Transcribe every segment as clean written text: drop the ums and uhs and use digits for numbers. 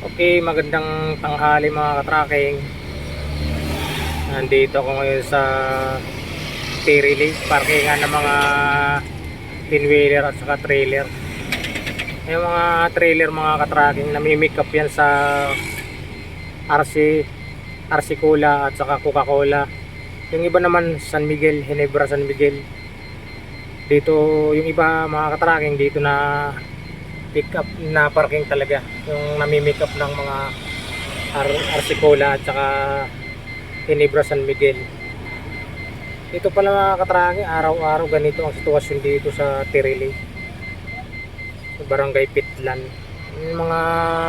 Okay, magandang tanghali mga ka-tracking. Nandito ako ngayon sa Tirili, parkingan ng mga pinwheeler at saka trailer. Yung mga trailer mga ka-tracking, namimick up yan sa RC Cola at saka Coca-Cola. Yung iba naman San Miguel, Ginebra San Miguel. Dito yung iba mga ka-tracking dito na pick up na parking talaga. Yung namimick up ng mga RC Cola at saka Ginebra San Miguel. Ito pala mga katraki, araw-araw ganito ang sitwasyon dito sa Tirili, sa Barangay Pitlan. Yung mga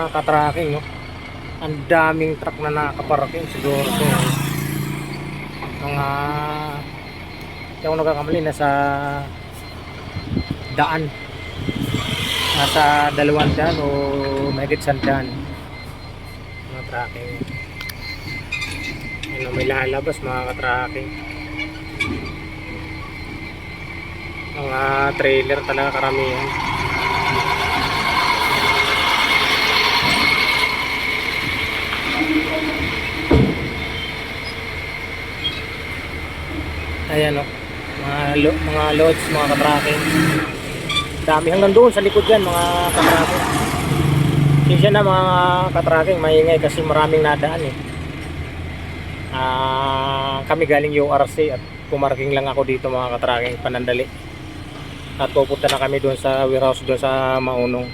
katraki, no? Ang daming truck na nakaparking siguro ito. Mga hindi ako nagkakamali, nasa daan. Nasa 200 o mahigit 100 mga tracking. Ano, may lalabas mga ka-tracking. Mga trailer talaga karamihan. Ayan o, mga loads mga ka-tracking. Dami hanggang doon sa likod yan mga ka-tracking. Siya na mga ka-tracking, maingay kasi maraming nadaan eh. Kami galing URC at pumarking lang ako dito mga ka-tracking, Panandali. At pupunta na kami doon sa warehouse doon sa Maunong.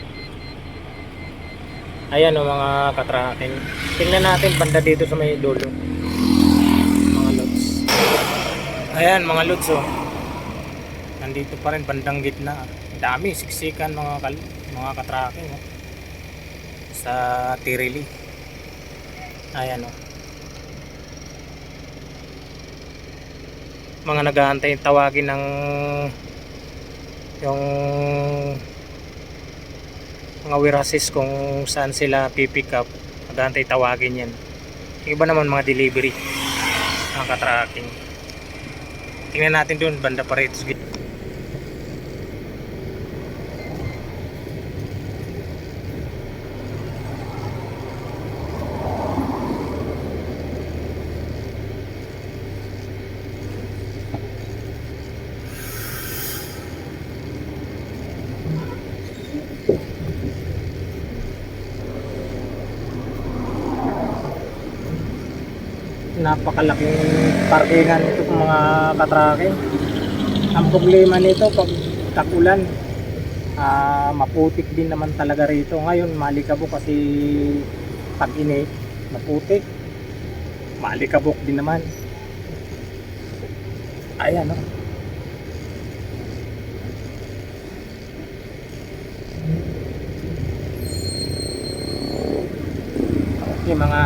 Ayan o mga ka-tracking. Tingnan natin banda dito sa may dulo. Mga loads. Ayan mga loads o. Nandito pa rin bandang gitna. Dami siksikan mga ka-tracking o. Sa Tirili. Ayan o. Mga nag-aantay tawagin ng yung mga warehouses kung saan sila pipick up, nag-aantay tawagin yan. Yung iba naman mga delivery mga ka-tracking. Tingnan natin doon banda pa rin. Napakalaking parkingan ito mga ka-tracking. Ang problema nito pag takulan, maputik din naman talaga rito. Ngayon malikabok kasi pag init, maputik, malikabok din naman. Ayan o. Okay mga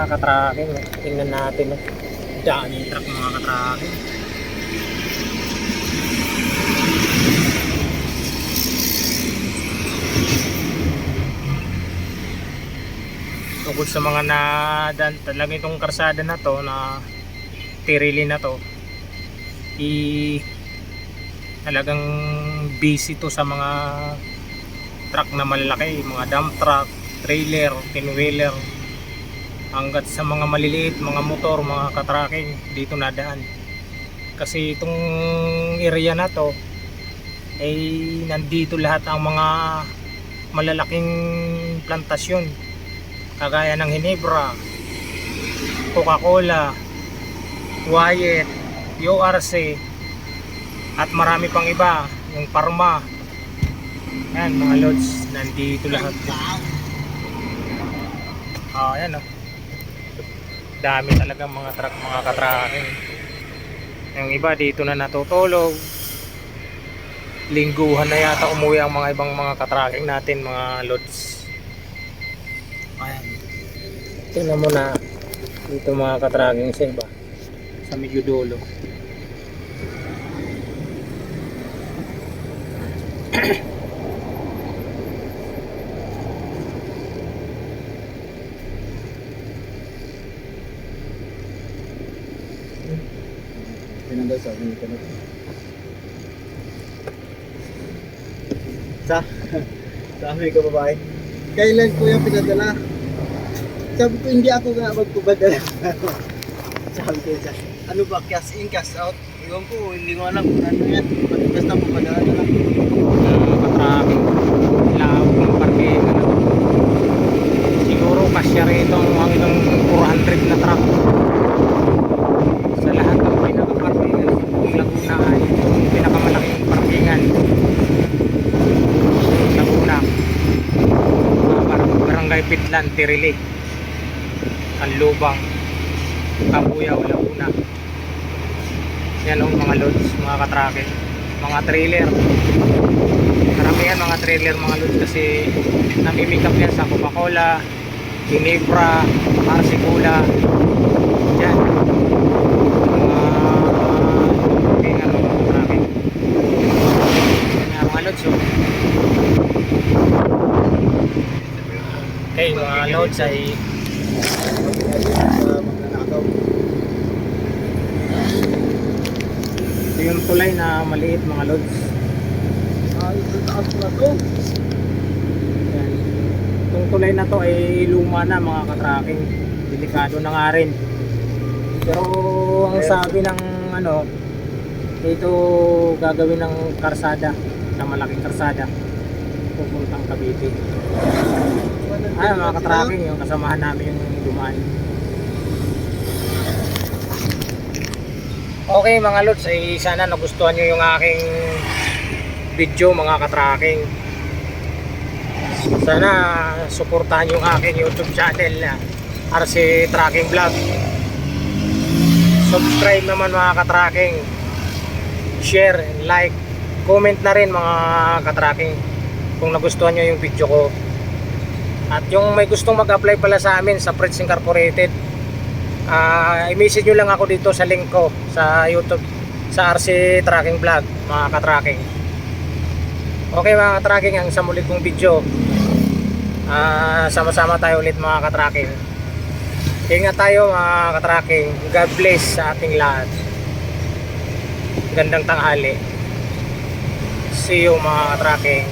ka-tracking, tingnan natin o. Daming truck mga ka-tracking. Tungkol sa mga nadan talaga itong karsada na to, na Tirili na to, talagang busy to sa mga truck na malalaki, mga dump truck, trailer, pinwheeler, hanggat sa mga maliliit, mga motor, mga ka-tracking dito nadaan. Kasi itong area na to ay nandito lahat ang mga malalaking plantasyon kagaya ng Ginebra, Coca-Cola, Wyatt, URC at marami pang iba, yung Parma. Ayan mga loads, nandito lahat. Ayan o. Dami talaga mga truck mga ka-tracking. Yung iba dito na natutulog. Lingguhan na yata umuwi ang mga ibang mga ka-tracking natin mga loads. Ayan. Tingnan mo na dito mga ka-tracking sa iba, sa medyo dulo. Pinanda sa akin ito na. Sa amin ko babae. Kailan ko yung pinadala? Sabi ko, hindi ako nga magpapadala. Sabi ko siya, ano ba, cash in, cash out? Iwan ko, hindi ko alam kung ano yan. Basta papadala na lang. Katracking. Lawak ng parking. Siguro kasya rito ang hanggang 400 na truck. Sa lahat ng pinaka-parkingan sa Laguna ay yung pinakamalaking parkingan sa Laguna. Barangay Pitlan, Tirili, Kanlubang, Kabuyaw, Laguna. Yan ang mga loads, mga katrake, mga trailer. Karamihan mga trailer, mga loads kasi namimikap yan sa Coca-Cola, Ginebra, RC Cola. Yan. Mga katrake. Yan mga loads. Oh. Okay, mga loads ay Magnanakaw. ito yung tulay na maliit mga loads. Ay, ito taas na to. Yan. Itong tulay na to ay luma na mga katracking. Delikado na nga rin. Pero ang sabi ng ano, dito gagawin ng karsada, na malaking karsada pupuntang Cavite. Ay mga katracking, yung kasamahan namin yung dumaan. Okay mga lods, ay sana nagustuhan nyo yung aking video mga katracking. Sana suportahan yung aking YouTube channel na RC Tracking Vlog. Subscribe naman mga katracking. Share, like, comment na rin mga katracking kung nagustuhan nyo yung video ko. At yung may gustong mag-apply pala sa amin sa Freds Incorporated, i-message nyo lang ako dito sa link ko sa YouTube sa RC Tracking Vlog mga katracking. Okay mga katracking, ang sa muli kong video, sama-sama tayo ulit mga katracking. Ingat tayo mga katracking. God bless sa ating lahat. Gandang tanghali. See you mga katracking.